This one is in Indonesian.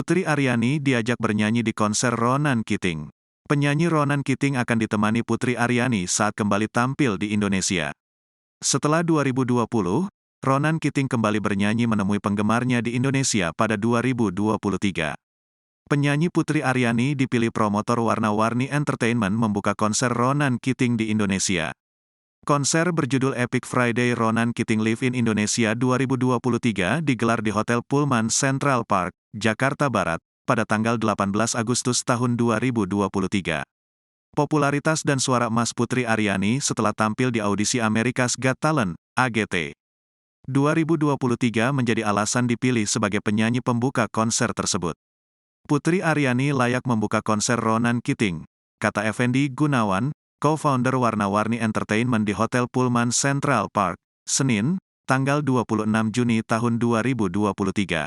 Putri Aryani diajak bernyanyi di konser Ronan Keating. Penyanyi Ronan Keating akan ditemani Putri Aryani saat kembali tampil di Indonesia. Setelah 2020, Ronan Keating kembali bernyanyi menemui penggemarnya di Indonesia pada 2023. Penyanyi Putri Aryani dipilih promotor Warna-Warni Entertainment membuka konser Ronan Keating di Indonesia. Konser berjudul Epic Friday Ronan Keating Live in Indonesia 2023 digelar di Hotel Pullman Central Park, Jakarta Barat, pada tanggal 18 Agustus tahun 2023. Popularitas dan suara emas Putri Aryani setelah tampil di audisi America's Got Talent, AGT. 2023 menjadi alasan dipilih sebagai penyanyi pembuka konser tersebut. Putri Aryani layak membuka konser Ronan Keating, kata Effendi Gunawan, co-founder Warna-Warni Entertainment di Hotel Pullman Central Park, Senin, tanggal 26 Juni tahun 2023.